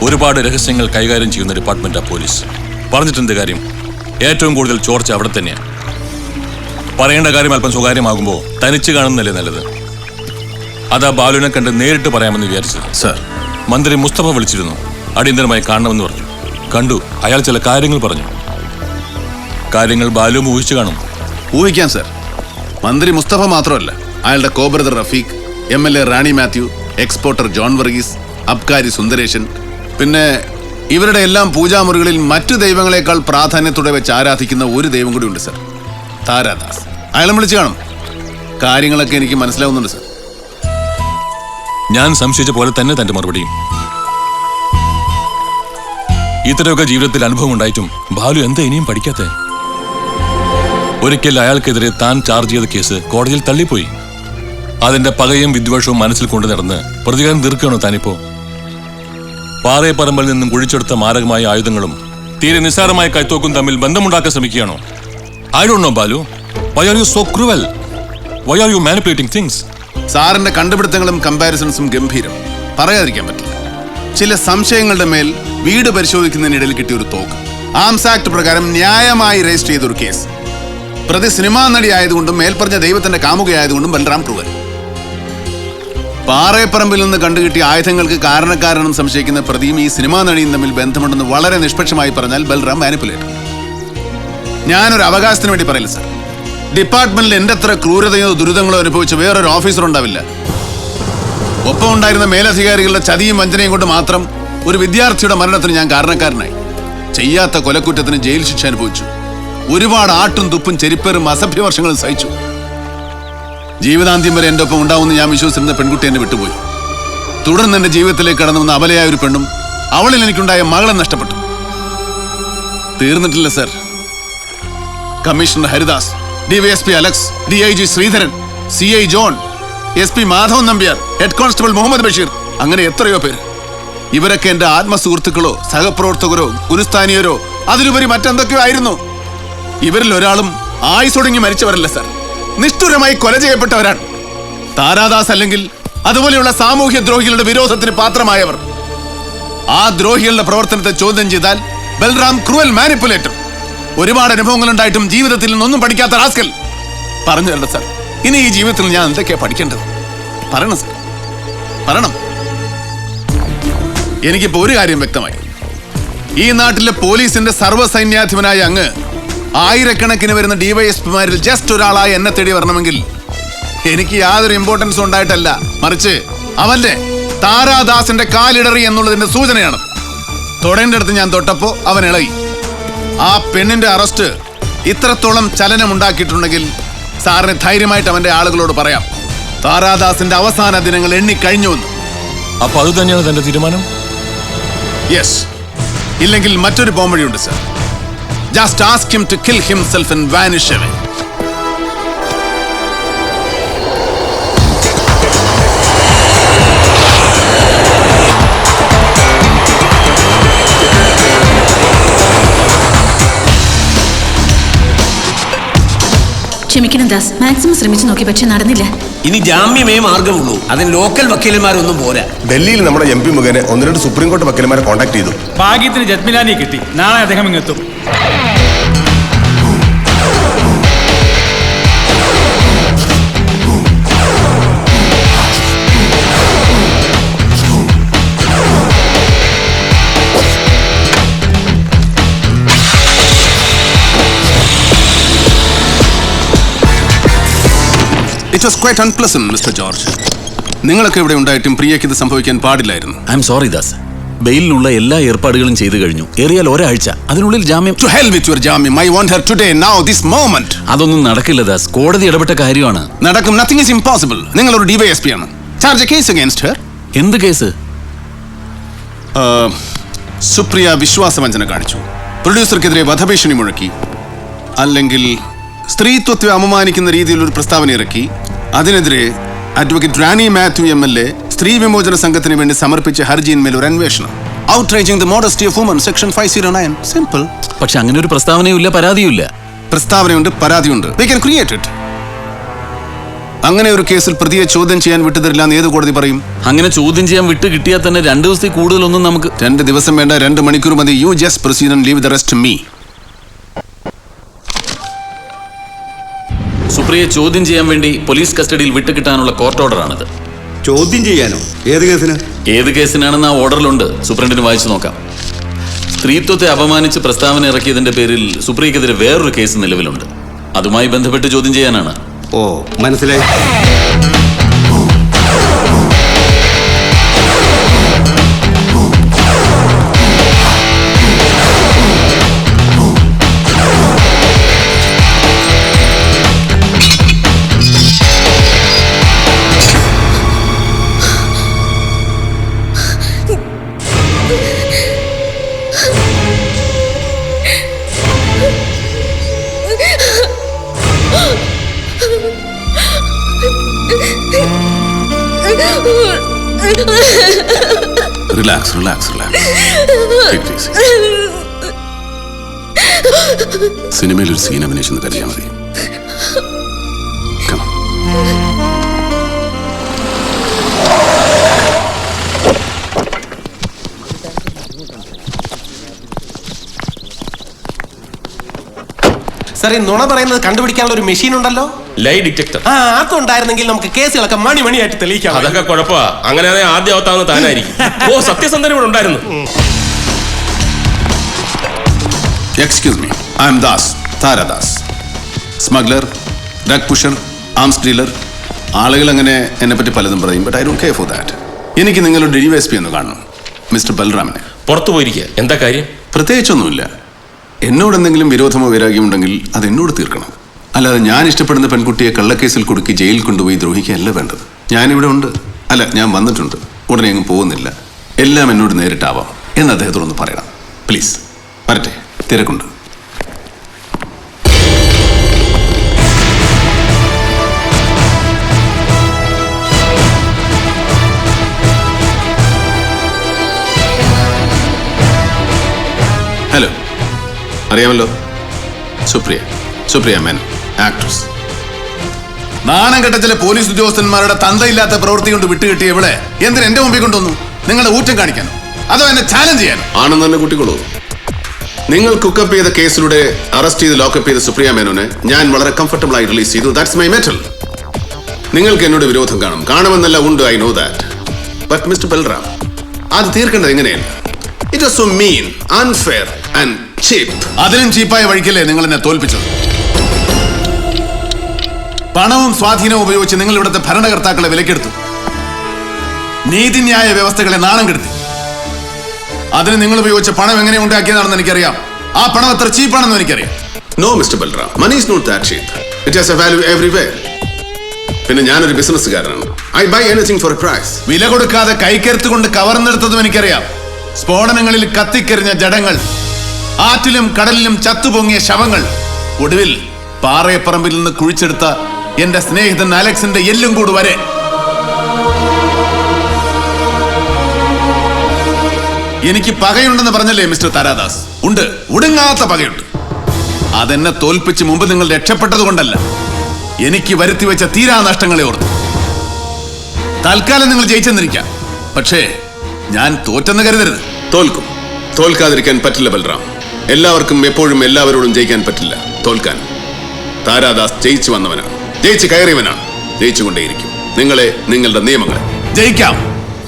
ഒരുപാട് രഹസ്യങ്ങൾ കൈകാര്യം ചെയ്യുന്ന ഡിപ്പാർട്ട്മെന്റാ പോലീസ്. പറഞ്ഞിട്ടെന്ത് കാര്യം? ഏറ്റവും കൂടുതൽ ചോർച്ച അവിടെ തന്നെയാണ്. പറയേണ്ട കാര്യം അല്പം സ്വകാര്യമാകുമ്പോൾ തനിച്ച് കാണുന്നല്ലേ നല്ലത്. അതാ ബാലുവിനെ കണ്ട് നേരിട്ട് പറയാമെന്ന് വിചാരിച്ചത്. സർ, മന്ത്രി മുസ്തഫ വിളിച്ചിരുന്നു. അടിയന്തരമായി കാണണമെന്ന് പറഞ്ഞു. കണ്ടു. അയാൾ ചില കാര്യങ്ങൾ പറഞ്ഞു. കാര്യങ്ങൾ ബാലുവും ഊഹിച്ചു കാണും. ഊഹിക്കാം സർ. മന്ത്രി മുസ്തഫ മാത്രമല്ല, അയാളുടെ കോബ്രദർ റഫീഖ്, MLA റാണി മാത്യു, എക്സ്പോർട്ടർ ജോൺ വർഗീസ്, അബ്കാരി സുന്ദരേശൻ, പിന്നെ ഇവരുടെ എല്ലാം പൂജാമുറികളിൽ മറ്റു ദൈവങ്ങളെക്കാൾ പ്രാധാന്യത്തോടെ വെച്ച് ആരാധിക്കുന്ന ഒരു ദൈവം കൂടി ഉണ്ട് സർ, താരാദാസ്. അയാളെ വിളിച്ചു കാണും. കാര്യങ്ങളൊക്കെ എനിക്ക് മനസ്സിലാവുന്നുണ്ട് സർ. ഞാൻ സംശയിച്ച പോലെ തന്നെ തന്റെ മറുപടിയും. ഇത്രയൊക്കെ ജീവിതത്തിൽ അനുഭവം ഉണ്ടായിട്ടും ബാലു എന്താ ഇനിയും പഠിക്കാത്തെ? ഒരിക്കൽ അയാൾക്കെതിരെ താൻ ചാർജ് ചെയ്ത കേസ് കോടതിയിൽ തള്ളിപ്പോയി. അതിന്റെ പകയും വിദ്വേഷവും മനസ്സിൽ കൊണ്ടു നടന്ന് പ്രതികാരം തീർക്കുകയാണോ താനിപ്പോ? പാറയപ്പറമ്പിൽ നിന്നും കുഴിച്ചെടുത്ത മാരകമായ ആയുധങ്ങളും തീരെ നിസ്സാരമായ കൈത്തോക്കും തമ്മിൽ ബന്ധമുണ്ടാക്കാൻ ശ്രമിക്കുകയാണോ? I don't know Balu. Why are you so cruel? Why are you manipulating things? സാറിന്റെ കണ്ടുപിടുത്തങ്ങളും കമ്പാരിസൺസും ഗംഭീരം, പറയാതിരിക്കാൻ പറ്റില്ല. ചില സംശയങ്ങളുടെ മേൽ വീട് പരിശോധിക്കുന്നതിനിടയിൽ കിട്ടിയ ഒരു തോക്ക്, ആംസ് ആക്ട് പ്രകാരം ന്യായമായി രജിസ്റ്റർ ചെയ്തൊരു കേസ്. പ്രതി സിനിമാ നടി ആയതുകൊണ്ടും മേൽപ്പറഞ്ഞ ദൈവത്തിന്റെ കാമുകയായതുകൊണ്ടും ബൽറാം ക്രൂവൽ. പാറയപ്പറമ്പിൽ നിന്ന് കണ്ടുകിട്ടിയ ആയുധങ്ങൾക്ക് കാരണക്കാരെന്നും സംശയിക്കുന്ന പ്രതിയും ഈ സിനിമാ നടിയും തമ്മിൽ ബന്ധമുണ്ടെന്ന് വളരെ നിഷ്പക്ഷമായി പറഞ്ഞാൽ ബൽറാം മാനിപ്പുലേറ്റർ. ഞാനൊരു അവകാശത്തിന് വേണ്ടി പറയില്ല സർ. ഡിപ്പാർട്ട്മെന്റിൽ എന്റെ അത്ര ക്രൂരതയോ ദുരിതങ്ങളോ അനുഭവിച്ച വേറൊരു ഓഫീസർ ഉണ്ടാവില്ല. ഒപ്പം ഉണ്ടായിരുന്ന മേലധികാരികളുടെ ചതിയും വഞ്ചനയും കൊണ്ട് മാത്രം ഒരു വിദ്യാർത്ഥിയുടെ മരണത്തിന് ഞാൻ കാരണക്കാരനായി. ചെയ്യാത്ത കൊലക്കുറ്റത്തിന് ജയിൽ ശിക്ഷ അനുഭവിച്ചു. ഒരുപാട് ആട്ടും തുപ്പും ചെരിപ്പേറും അസഭ്യവർഷങ്ങളും സഹിച്ചു. ജീവിതാന്ത്യം വരെ എൻ്റെ ഒപ്പം ഉണ്ടാവുമെന്ന് ഞാൻ വിശ്വസിച്ചിരുന്ന പെൺകുട്ടി എന്നെ വിട്ടുപോയി. തുടർന്ന് എൻ്റെ ജീവിതത്തിലേക്ക് കടന്നു വന്ന അബലയായ ഒരു പെണ്ണും അവളിൽ എനിക്കുണ്ടായ മകളെ നഷ്ടപ്പെട്ടു. തീർന്നിട്ടില്ല sir. Commissioner Haridas, DYSP Alex, DIG Sreedharan, CI John, SP Madhavan Nambiar, head constable Muhammad Basheer, അങ്ങനെ എത്രയോ പേര്. ഇവരൊക്കെ എൻ്റെ ആത്മസുഹൃത്തുക്കളോ സഹപ്രവർത്തകരോ ഗുരുസ്ഥാനീയരോ അതിലുപരി മറ്റെന്തൊക്കെയോ ആയിരുന്നു. ഇവരിൽ ഒരാളും ആയുസൊടുങ്ങി മരിച്ചവരല്ല സർ, നിഷ്ഠുരമായി കൊല ചെയ്യപ്പെട്ടവരാണ്. താരാദാസ് അല്ലെങ്കിൽ അതുപോലെയുള്ള സാമൂഹ്യ ദ്രോഹികളുടെ വിരോധത്തിന് പാത്രമായവർ. ആ ദ്രോഹികളുടെ പ്രവർത്തനത്തെ ചോദ്യം ചെയ്താൽ ബൽറാം ക്രൂവൽ മാനിപ്പുലേറ്റർ. ഒരുപാട് അനുഭവങ്ങൾ ഉണ്ടായിട്ടും ജീവിതത്തിൽ നിന്നൊന്നും പഠിക്കാത്ത റാസ്കൽ. പറഞ്ഞു തരണ്ട സർ, ഇനി ഈ ജീവിതത്തിൽ ഞാൻ എന്തൊക്കെയാ പഠിക്കേണ്ടത്? പറയണം സർ, പറയണം. എനിക്കിപ്പോ ഒരു കാര്യം വ്യക്തമായി. ഈ നാട്ടിലെ പോലീസിന്റെ സർവ്വസൈന്യാധിപനായ അങ്ങ് ആയിരക്കണക്കിന് വരുന്ന DYSPമാരിൽ ജസ്റ്റ് ഒരാളായി എന്നെ തേടി വരണമെങ്കിൽ എനിക്ക് യാതൊരു ഇമ്പോർട്ടൻസും ഉണ്ടായിട്ടല്ല, മറിച്ച് അവന്റെ താരാദാസിന്റെ കാലിടറി എന്നുള്ളതിന്റെ സൂചനയാണ്. തൊടേണ്ടടുത്ത് ഞാൻ തൊട്ടപ്പോ അവൻ ഇളകി. ആ പെണ്ണിന്റെ അറസ്റ്റ് ഇത്രത്തോളം ചലനം ഉണ്ടാക്കിയിട്ടുണ്ടെങ്കിൽ സാറിന് ധൈര്യമായിട്ട് അവന്റെ ആളുകളോട് പറയാം, താരാദാസിന്റെ അവസാന ദിനങ്ങൾ എണ്ണിക്കഴിഞ്ഞു എന്ന്. അപ്പൊ അത് തന്നെയാണ് തന്റെ തീരുമാനം? യെസ്. ഇല്ലെങ്കിൽ മറ്റൊരു പോംവഴിയുണ്ട് sir. Just ask him to kill himself and vanish away. ക്ഷമിക്കണം ദാസ്, മാക്സിമം ശ്രമിച്ചു നോക്കി, പക്ഷെ നടന്നില്ല. ഇനി ജാമ്യമേ മാർഗമുള്ളൂ. അതിന് ലോക്കൽ വക്കീലന്മാരൊന്നും പോരാ. ഡൽഹിയിൽ നമ്മുടെ MP മുഖേന 1-2 സുപ്രീം കോടതി വക്കീലന്മാരെ കോൺടാക്ട് ചെയ്തു. ഭാഗ്യത്തിന് ജത്മിലാനിയെ കിട്ടി. നാളെ അദ്ദേഹം ഇങ്ങെത്തും. It was quite unpleasant, Mr. George. നിങ്ങളൊക്കെ ഇവിടെ ഉണ്ടായിട്ടും പ്രിയയ്ക്ക് ഇത് സംഭവിക്കാൻ പാടില്ലായിരുന്നു. I'm sorry Das. ബെയിലിനുള്ള എല്ലാ ഏർപ്പാടുകളും ചെയ്തു കഴിഞ്ഞു. ഏറിയാൽ ഒരാഴ്ച, അതിനുള്ളിൽ ജാമ്യം. To hell with your ജാമ്യം. I want her today, now, this moment. അതൊന്നും നടക്കില്ല ദാസ്. കോടതി ഇടപെട്ട കാര്യമാണ്. നടക്കും. Nothing is impossible. നിങ്ങളൊരു DYSP ആണ്. Charge a case against her. എന്ത് കേസ്? സുപ്രിയ വിശ്വാസവഞ്ചന കാണിച്ചു, പ്രൊഡ്യൂസർക്കെതിരെ വധഭീഷണി മുഴക്കി, അല്ലെങ്കിൽ സ്ത്രീത്വത്തെ അപമാനിക്കുന്ന രീതിയിൽ ഒരു പ്രസ്താവന ഇറക്കി. അതിനെതിരെ അഡ്വക്കേറ്റ് റാണി മാത്യു MLA സ്ത്രീ വിമോചന സംഘത്തിന് വേണ്ടി സമർപ്പിച്ച ഹർജിയിന്മേൽ ഒരു അന്വേഷണം. Outraging the modesty of women, section 509. Simple. പക്ഷെ അങ്ങനെ ഒരു പ്രസ്താവനയുമില്ല, പരാതിയുമില്ല. പ്രസ്താവനയുണ്ട്, പരാതിയുണ്ട്. We can create it. അങ്ങനെ ഒരു കേസിൽ പ്രതിയെ ചോദ്യം ചെയ്യാൻ വിട്ടുതരില്ല എന്ന് ഏത് കോടതി പറയും? അങ്ങനെ ചോദ്യം ചെയ്യാൻ വിട്ട് കിട്ടിയാൽ തന്നെ 2 ദിവസത്തിൽ കൂടുതലൊന്നും നമുക്ക് 2 ദിവസം വേണ്ട, 2 മണിക്കൂർ മതി. You just proceed and leave the rest me. സുപ്രിയെ ചോദ്യം ചെയ്യാൻ വേണ്ടി പോലീസ് കസ്റ്റഡിയിൽ വിട്ടുകിട്ടാനുള്ള കോർട്ട് ഓർഡറാണിത്. ചോദ്യം ചെയ്യാനോ? ഏത് കേസിന്? ഏത് കേസിനാണെന്ന് ആ ഓർഡറിലുണ്ട്. സൂപ്രണ്ടിന് വായിച്ചു നോക്കാം. സ്ത്രീത്വത്തെ അപമാനിച്ച് പ്രസ്താവന ഇറക്കിയതിന്റെ പേരിൽ സുപ്രിയക്കെതിരെ വേറൊരു കേസ് നിലവിലുണ്ട്. അതുമായി ബന്ധപ്പെട്ട് ചോദ്യം ചെയ്യാനാണ്. ഓ, മനസ്സിലായി. Relax, relax, relax. സിനിമയിൽ ഒരു സീൻ അഭിനയിച്ചെന്ന് കരുതിയാൽ മതി. Come on. സാറേ, നുണ പറയുന്നത് കണ്ടുപിടിക്കാനുള്ള ഒരു മെഷീൻ ഉണ്ടല്ലോ, ലൈ ഡിറ്റക്ടർ. ആ അതുണ്ടായിരുന്നെങ്കിൽ നമുക്ക് കേസുകളൊക്കെ മണിയായിട്ട് തെളിയിക്കാം. അതൊക്കെ കുഴപ്പമാ. അങ്ങനെ ആദ്യം അവത്താവുന്ന താനായിരിക്കും. ഓ, സത്യസന്ധൻ ഇവിടെ ഉണ്ടായിരുന്നു. Excuse me, I am Das, Taradas. Smuggler, drug pusher, arms dealer. ആളുകൾ അങ്ങനെ എന്നെ പറ്റി പലതും പറയും, but I don't care for that. എനിക്ക് നിങ്ങളുടെ DYSP ഒന്ന് കാണണം, മിസ്റ്റർ ബൽറാമിനെ. പുറത്തു പോയിരിക്കുക. എന്താ കാര്യം? പ്രത്യേകിച്ചൊന്നുമില്ല. എന്നോട് എന്തെങ്കിലും വിരോധമോ വൈരാഗ്യമുണ്ടെങ്കിൽ അത് എന്നോട് തീർക്കണം. അല്ലാതെ ഞാൻ ഇഷ്ടപ്പെടുന്ന പെൺകുട്ടിയെ കള്ളക്കേസിൽ കൊടുക്കി ജയിലിൽ കൊണ്ടുപോയി ദ്രോഹിക്കുകയല്ല വേണ്ടത്. ഞാനിവിടെ ഉണ്ട്, അല്ല ഞാൻ വന്നിട്ടുണ്ട്. ഉടനെ അങ്ങ് പോകുന്നില്ല. എല്ലാം എന്നോട് നേരിട്ടാവാം എന്ന് അദ്ദേഹത്തോടൊന്ന് പറയണം പ്ലീസ്. വരട്ടെ, തിരക്കുണ്ട്. ഹലോ, അറിയാമല്ലോ, സുപ്രിയ മേനോൻ, ആക്ട്രസ്. നാണം കെട്ട ചില പോലീസ് ഉദ്യോഗസ്ഥന്മാരുടെ തന്തയില്ലാത്ത പ്രവൃത്തി കൊണ്ട് വിട്ടുകിട്ടിയ ഇവിടെ എന്തിന് എന്റെ മുമ്പിൽ കൊണ്ടുവന്നു? നിങ്ങളെ ഊറ്റം കാണിക്കാനോ അതോ എന്നെ ചാലഞ്ച് ചെയ്യാനോ? ആണെന്ന് തന്നെ കുട്ടികളോ. നിങ്ങൾ കുക്കപ്പ് ചെയ്ത കേസിലൂടെ അറസ്റ്റ് ചെയ്ത് ലോക്കപ്പ് ചെയ്ത സുപ്രിയ മേനോനെ ഞാൻ വളരെ കംഫർട്ടബിൾ ആയി റിലീസ് ചെയ്തു. That's my mettle. നിങ്ങൾക്ക് എന്നോട് വിരോധം കാണുമെന്നല്ല ഉണ്ട്, I know that. But mister Balram, അത് തീർക്കേണ്ടത് എങ്ങനെയല്ല. It was so mean, unfair and cheap. അതിനും ചീപ്പായ വഴിക്കല്ലേ നിങ്ങൾ എന്നെ തോൽപ്പിച്ചത്. പണവും സ്വാധീനവും ഉപയോഗിച്ച് നിങ്ങൾ ഇവിടുത്തെ ഭരണകർത്താക്കളെ വിലക്കെടുത്തു. നീതിന്യായ വ്യവസ്ഥകളെ നാണം കെടുത്തി. അതിന് നിങ്ങൾ ഉപയോഗിച്ച പണം എങ്ങനെ ഉണ്ടാക്കിയതാണെന്ന് എനിക്കറിയാം. ആ പണം എത്ര ചീപ്പാണെന്ന് എനിക്കറിയാം. No mister Balram, money is not that cheap. It has a value everywhere. പിന്നെ ഞാനൊരു ബിസിനസ്സുകാരനാണ്. I buy anything for a price. വില കൊടുക്കാതെ കൈക്കരുത്ത് കൊണ്ട് കവർന്നെടുത്തതും എനിക്കറിയാം. സ്ഫോടനങ്ങളിൽ കത്തിക്കരിഞ്ഞ ജഡങ്ങൾ, ആറ്റിലും കടലിലും ചത്തുപൊങ്ങിയ ശവങ്ങൾ, ഒടുവിൽ പാറയപ്പറമ്പിൽ നിന്ന് കുഴിച്ചെടുത്ത എന്റെ സ്നേഹിതൻ അലക്സിന്റെ എല്ലും കൂട് വരെ. എനിക്ക് പകയുണ്ടെന്ന് പറഞ്ഞല്ലേ മിസ്റ്റർ താരാദാസ്? ഉണ്ട്, ഒടുങ്ങാത്ത പകയുണ്ട്. അതെന്നെ തോൽപ്പിച്ച് മുമ്പ് നിങ്ങൾ രക്ഷപ്പെട്ടത് കൊണ്ടല്ല, എനിക്ക് വരുത്തി വെച്ച തീരാ നഷ്ടങ്ങളെ ഓർത്ത്. തൽക്കാലം നിങ്ങൾ ജയിച്ചെന്നിരിക്കാം, പക്ഷേ ഞാൻ തോറ്റെന്ന് കരുതരുത്. തോൽക്കും. തോൽക്കാതിരിക്കാൻ പറ്റില്ല ബൽറാം. എല്ലാവർക്കും എപ്പോഴും എല്ലാവരോടും ജയിക്കാൻ പറ്റില്ല. തോൽക്കാൻ താരാദാസ് ജയിച്ചു വന്നവനാണ്, ജയിച്ച് കയറിയവനാണ്, ജയിച്ചുകൊണ്ടേയിരിക്കും. നിങ്ങളെ, നിങ്ങളുടെ നിയമങ്ങളെ. ജയിക്കാം.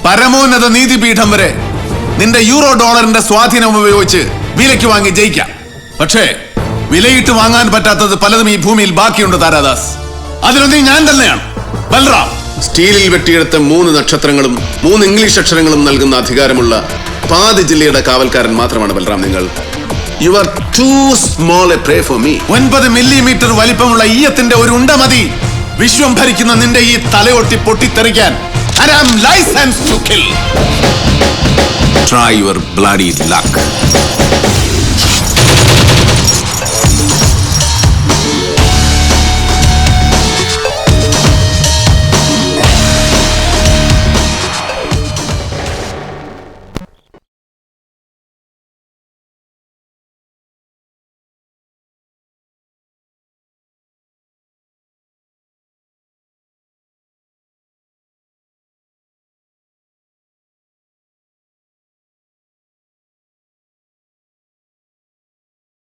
പരമോന്നത നീതിപീഠം വരെ നിന്റെ യൂറോ ഡോളറിന്റെ സ്വാധീനം ഉപയോഗിച്ച് വിലയ്ക്ക് വാങ്ങി ജയിക്കാം. പക്ഷേ വിലയിട്ട് വാങ്ങാൻ പറ്റാത്തത് പലതും ഈ ഭൂമിയിൽ ബാക്കിയുണ്ട് താരാദാസ്. അതിലൊന്നും ഞാൻ തന്നെയാണ് ബൽറാം. സ്റ്റീലിൽ വെട്ടിയെടുത്ത 3 നക്ഷത്രങ്ങളും 3 ഇംഗ്ലീഷ് അക്ഷരങ്ങളും നൽകുന്ന അധികാരമുള്ള പാതി ജില്ലയുടെ കാവൽക്കാരൻ മാത്രമാണ് ബൽറാം നിങ്ങൾ. You are too small a prey for me. 9 millimetre വലിപ്പമുള്ള ഈയത്തിന്റെ ഒരു ഉണ്ട മതി വിശ്വം ഭരിക്കുന്ന നിന്റെ ഈ തലയൊട്ടി പൊട്ടിത്തെറിക്കാൻ. And I'm licensed to kill. Try your bloody luck.